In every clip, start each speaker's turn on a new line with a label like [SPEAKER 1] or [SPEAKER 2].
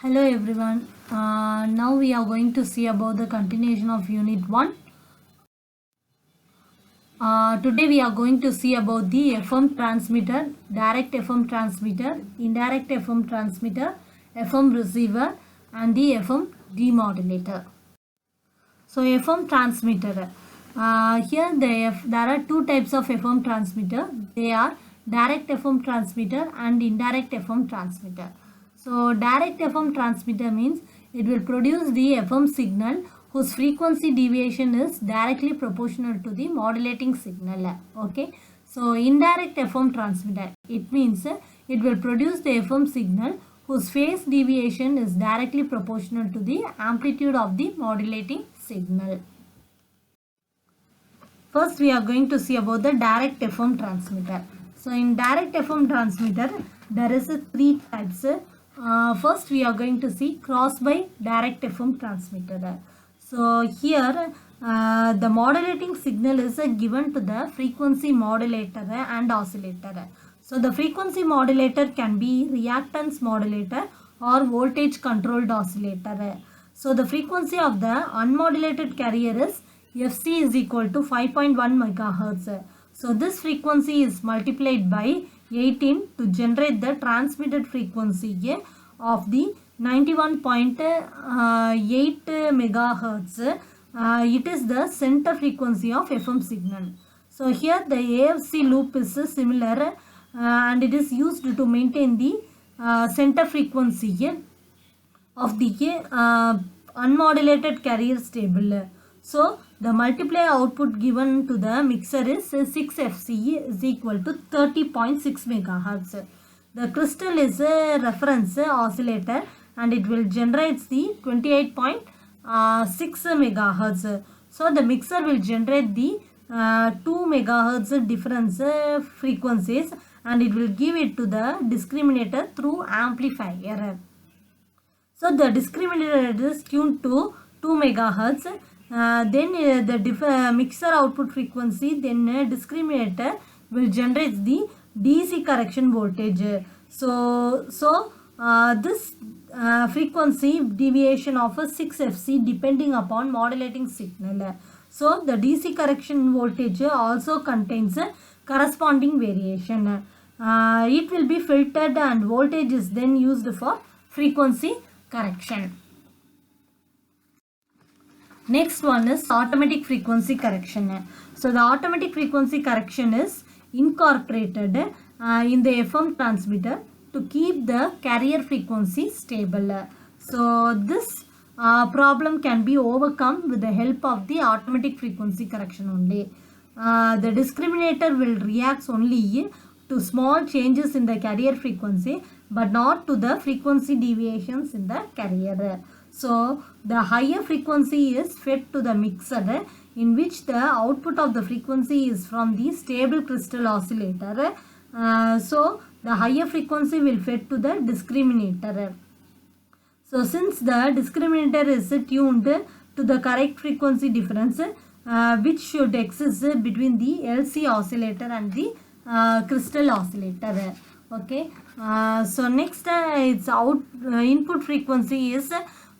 [SPEAKER 1] Hello everyone. Now we are going to see about the continuation of Unit 1. Today we are going to see about the FM transmitter, direct FM transmitter, indirect FM transmitter, FM receiver and the FM demodulator. So FM transmitter. Here there are two types of FM transmitter. They are direct FM transmitter and indirect FM transmitter. So direct FM transmitter means it will produce the FM signal whose frequency deviation is directly proportional to the modulating signal. Okay. So indirect FM transmitter, it means it will produce the FM signal whose phase deviation is directly proportional to the amplitude of the modulating signal. First we are going to see about the direct FM transmitter. So in direct FM transmitter there is three types. First we are going to see cross by direct FM transmitter. So here the modulating signal is given to the frequency modulator and oscillator. So the frequency modulator can be reactance modulator or voltage controlled oscillator. So the frequency of the unmodulated carrier is Fc is equal to 5.1 megahertz. So this frequency is multiplied by 18 to generate the transmitted frequency of the 91.8 megahertz. It is the center frequency of FM signal. So here the AFC loop is similar and it is used to maintain the center frequency of the unmodulated carrier stable. So the multiplier output given to the mixer is 6Fc is equal to 30.6 megahertz. The crystal is a reference oscillator and it will generate the 28.6 megahertz. So the mixer will generate the 2 megahertz difference frequencies and it will give it to the discriminator through amplifier. So the discriminator is tuned to 2 megahertz. Then the mixer output frequency, then discriminator will generate the DC correction voltage. So this frequency deviation of a 6 Fc depending upon modulating signal. So the DC correction voltage also contains a corresponding variation. It will be filtered and voltage is then used for frequency correction. Next one is automatic frequency correction. So the automatic frequency correction is incorporated in the FM transmitter to keep the carrier frequency stable. So this problem can be overcome with the help of the automatic frequency correction only. The discriminator will react only to small changes in the carrier frequency but not to the frequency deviations in the carrier. So the higher frequency is fed to the mixer in which the output of the frequency is from the stable crystal oscillator. So the higher frequency will fed to the discriminator. So since the discriminator is tuned to the correct frequency difference which should exist between the LC oscillator and the crystal oscillator. Okay. So next its input frequency is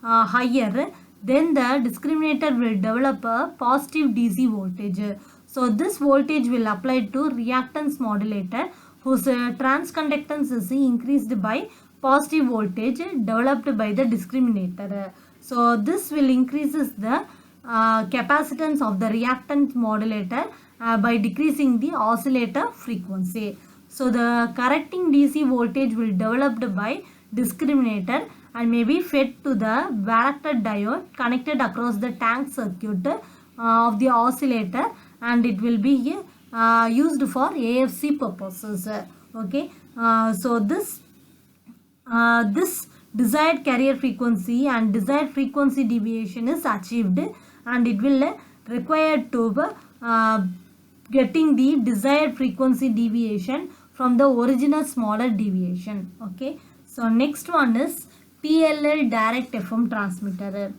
[SPEAKER 1] higher, then the discriminator will develop a positive DC voltage. So this voltage will apply to reactance modulator whose transconductance is increased by positive voltage developed by the discriminator. So this will increases the capacitance of the reactance modulator by decreasing the oscillator frequency. So the correcting DC voltage will developed by discriminator and may be fed to the varactor diode connected across the tank circuit of the oscillator and it will be used for AFC purposes. Okay. So this desired carrier frequency and desired frequency deviation is achieved and it will require to getting the desired frequency deviation from the original smaller deviation. Okay. So next one is PLL direct FM transmitter.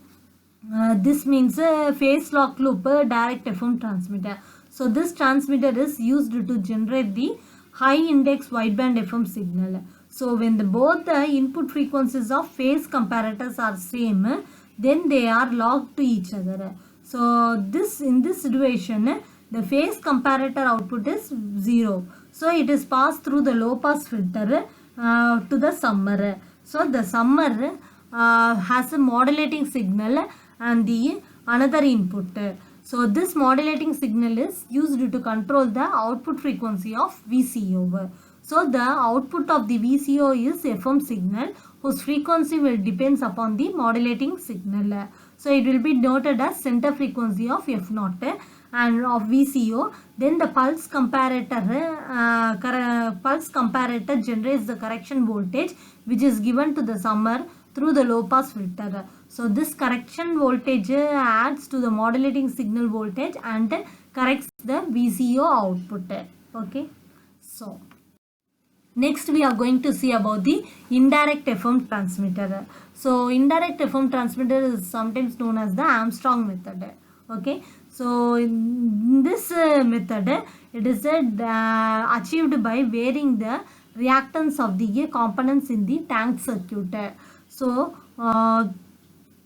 [SPEAKER 1] This means phase lock loop direct FM transmitter. So this transmitter is used to generate the high index wideband FM signal. So when both the input frequencies of phase comparators are same, then they are locked to each other. So in this situation, the phase comparator output is 0. So it is passed through the low pass filter to the summer. So the summer has a modulating signal and the another input. So this modulating signal is used to control the output frequency of VCO. So the output of the VCO is FM signal whose frequency will depends upon the modulating signal. So it will be noted as center frequency of F0 and of VCO. Then the pulse comparator generates the correction voltage which is given to the summer through the low pass filter. So this correction voltage adds to the modulating signal voltage and corrects the VCO output. Okay. So next we are going to see about the indirect FM transmitter. So indirect FM transmitter is sometimes known as the Armstrong method. Okay. So in this method it is achieved by varying the reactance of the components in the tank circuit. So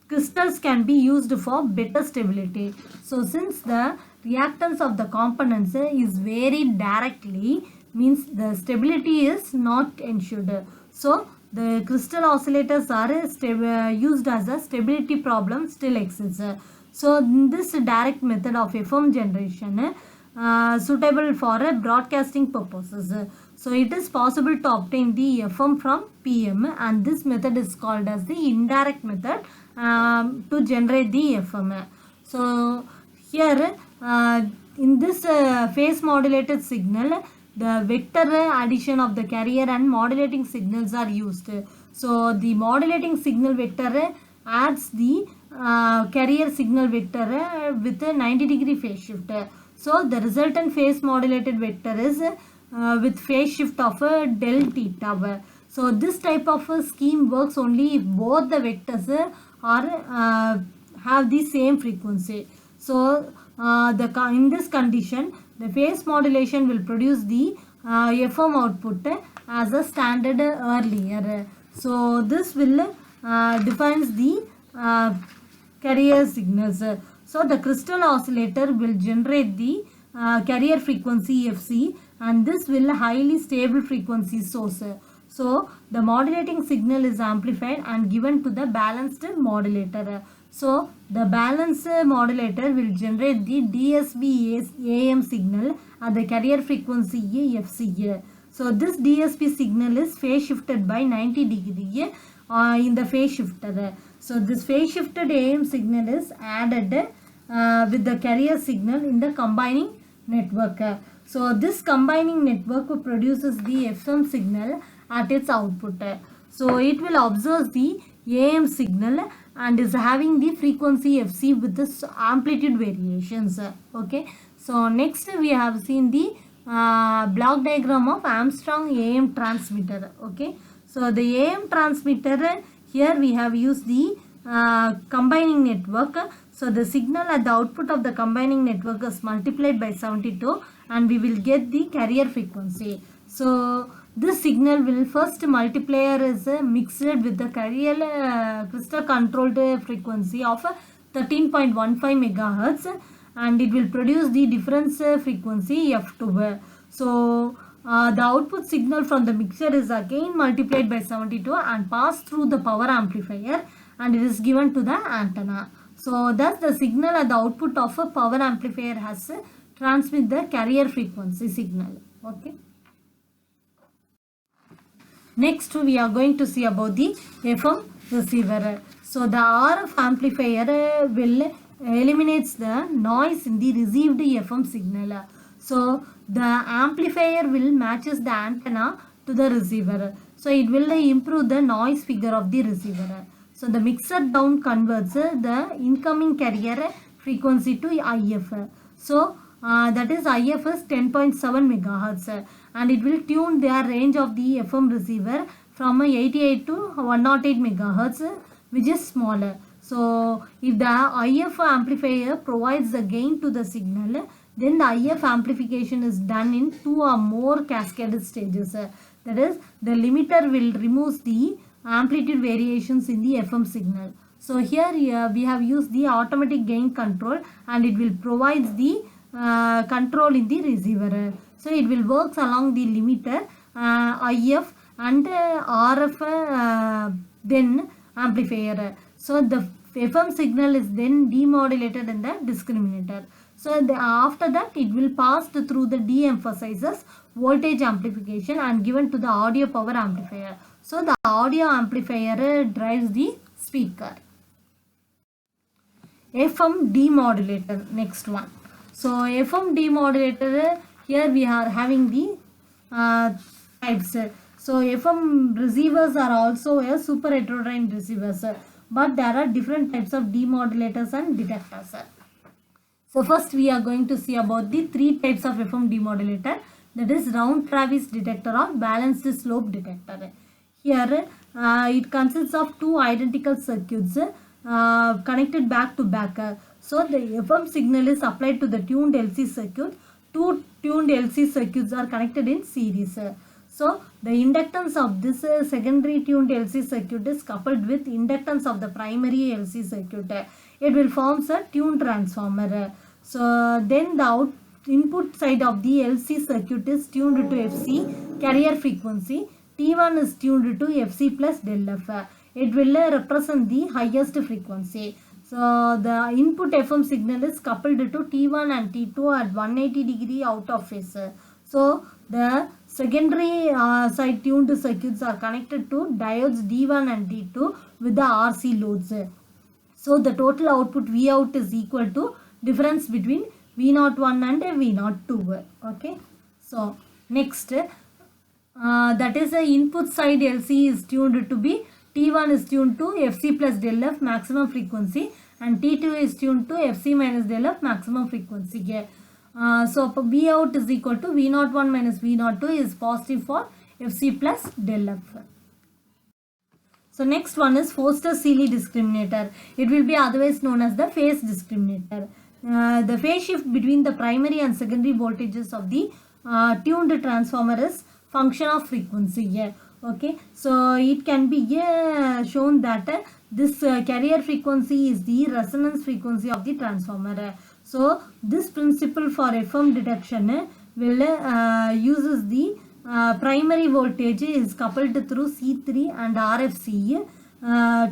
[SPEAKER 1] crystals can be used for better stability. So since the reactance of the components is varied directly, means the stability is not ensured. So the crystal oscillators are used as a stability problem still exists. So this direct method of FM generation suitable for broadcasting purposes. So it is possible to obtain the FM from PM, and this method is called as the indirect method to generate the FM. So here in this phase modulated signal, the vector addition of the carrier and modulating signals are used. So the modulating signal vector adds the carrier signal vector with a 90-degree phase shift. So the resultant phase modulated vector is with phase shift of del theta. So this type of scheme works only if both the vectors are have the same frequency. So in this condition, the phase modulation will produce the FM output as a standard earlier. So this will defines the carrier signals. So the crystal oscillator will generate the carrier frequency FC, and this will highly stable frequency source. So the modulating signal is amplified and given to the balanced modulator. So the balanced modulator will generate the DSP AM signal at the carrier frequency FC. So this DSP signal is phase shifted by 90 degree in the phase shifter. So this phase shifted AM signal is added with the carrier signal in the combining network. So this combining network produces the FM signal at its output. So it will observe the AM signal and is having the frequency FC with the amplitude variations. Okay. So next we have seen the block diagram of Armstrong AM transmitter. Okay. So the AM transmitter, here we have used the combining network. So the signal at the output of the combining network is multiplied by 72 and we will get the carrier frequency. So this signal will first multiplier is mixed with the carrier crystal controlled frequency of 13.15 megahertz, and it will produce the difference frequency F2. So the output signal from the mixer is again multiplied by 72 and passed through the power amplifier, and it is given to the antenna. So thus the signal at the output of a power amplifier has transmit the carrier frequency signal. Okay. Next we are going to see about the FM receiver. So the RF amplifier will eliminates the noise in the received FM signal. So the amplifier will matches the antenna to the receiver. So it will improve the noise figure of the receiver. So the mixer down converts the incoming carrier frequency to IF. So that is IF is 10.7 megahertz, and it will tune the range of the FM receiver from 88 to 108 megahertz, which is smaller. So if the IF amplifier provides the gain to the signal, then the IF amplification is done in 2 or more cascaded stages. That is, the limiter will remove the amplitude variations in the FM signal. So here we have used the automatic gain control, and it will provide the control in the receiver. So it will work along the limiter, IF and RF then amplifier. So the FM signal is then demodulated in the discriminator. So after that it will pass through the de-emphasizes voltage amplification and given to the audio power amplifier. So the audio amplifier drives the speaker. FM demodulator, next one. So FM demodulator, here we are having the types. So FM receivers are also a super heterodyne receivers, but there are different types of demodulators and detectors. So first we are going to see about the three types of FM demodulator, that is round Travis detector or balanced slope detector. Here it consists of two identical circuits connected back to back. So the FM signal is applied to the tuned LC circuit. Two tuned LC circuits are connected in series. So the inductance of this secondary tuned LC circuit is coupled with inductance of the primary LC circuit. It will form a tuned transformer. So then the input side of the LC circuit is tuned to FC carrier frequency. T1 is tuned to FC plus del F. It will represent the highest frequency. So the input FM signal is coupled to T1 and T2 at 180 degree out of phase. So the secondary side tuned circuits are connected to diodes D1 and D2 with the RC loads. So the total output V out is equal to difference between V01 and V02. Okay. So next, that is the input side LC is tuned to be T1 is tuned to FC plus del F maximum frequency and T2 is tuned to FC minus del F maximum frequency. So V out is equal to V01 minus V02 is positive for FC plus del F. So next one is Foster-Seeley discriminator. It will be otherwise known as the phase discriminator. The phase shift between the primary and secondary voltages of the tuned transformer is function of frequency. Okay, so it can be shown that this carrier frequency is the resonance frequency of the transformer. So this principle for FM detection will uses the primary voltage is coupled through C3 and RFC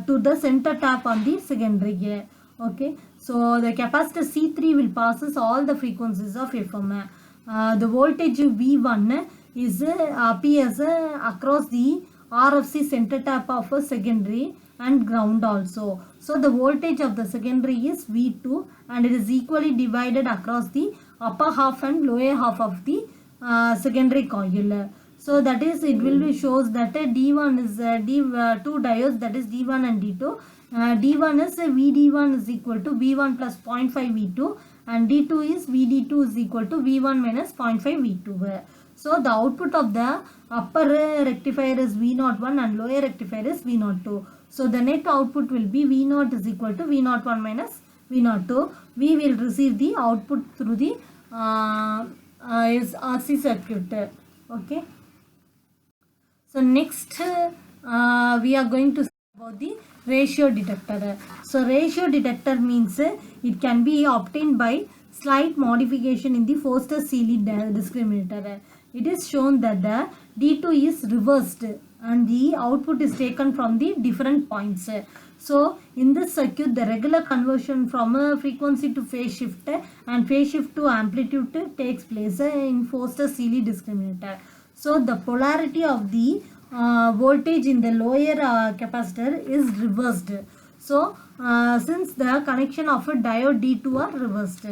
[SPEAKER 1] to the center tap on the secondary. Okay, so the capacitor C3 will passes all the frequencies of FM. The voltage V1 is appears across the RFC center tap of a secondary and ground also. So the voltage of the secondary is V2 and it is equally divided across the upper half and lower half of the secondary coil. So that is, it will be shows that D1 is two diodes, that is D1 and D2. D1 is VD1 is equal to V1 plus 0.5 V2 and D2 is VD2 is equal to V1 minus 0.5 V2. So the output of the upper rectifier is V01 and lower rectifier is V02. So the net output will be V0 is equal to V01 minus V02. We will receive the output through the RC circuit. Okay. So next we are going to see about the ratio detector. So ratio detector means it can be obtained by slight modification in the Foster-Seeley discriminator. It is shown that the D2 is reversed and the output is taken from the different points. So in this circuit, the regular conversion from a frequency to phase shift and phase shift to amplitude takes place in Foster-Seeley discriminator. So the polarity of the voltage in the lower capacitor is reversed. So since the connection of a diode D2 are reversed.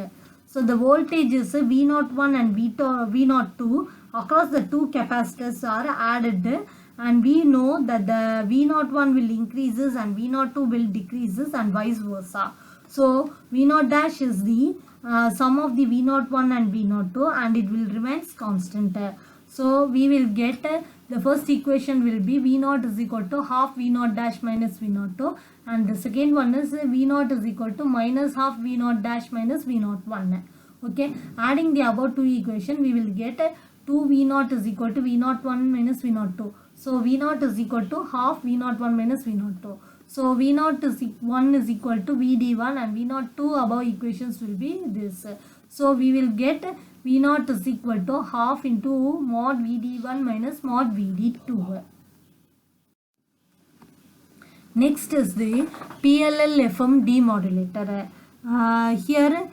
[SPEAKER 1] So the voltages V01 and V02 across the two capacitors are added, and we know that the V01 will increases and V02 will decreases and vice versa. So V0 dash is the sum of the V01 and V02 and it will remains constant. So we will get the first equation will be V0 is equal to half V0 dash minus V02 and the second one is V0 is equal to minus half V0 dash minus V01. Okay, adding the above two equation we will get 2V0 is equal to V01 minus V02. So V0 is equal to half V01 minus V02. So V01 is equal to VD1 and V02 above equations will be this. So we will get V0 is equal to half into mod VD1 minus mod VD2. Next is the PLL-FM demodulator. Here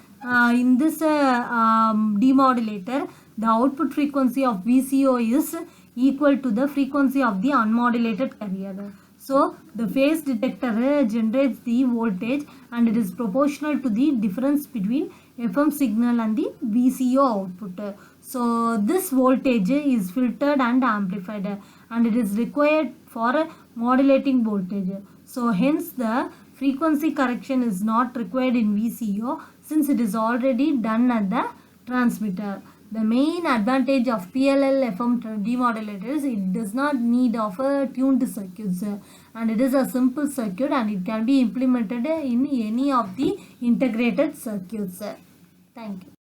[SPEAKER 1] in this demodulator, the output frequency of VCO is equal to the frequency of the unmodulated carrier. So the phase detector generates the voltage and it is proportional to the difference between FM signal and the VCO output. So this voltage is filtered and amplified and it is required for modulating voltage. So hence the frequency correction is not required in VCO since it is already done at the transmitter. The main advantage of PLL-FM demodulator is it does not need of a tuned circuits and it is a simple circuit and it can be implemented in any of the integrated circuits. Thank you.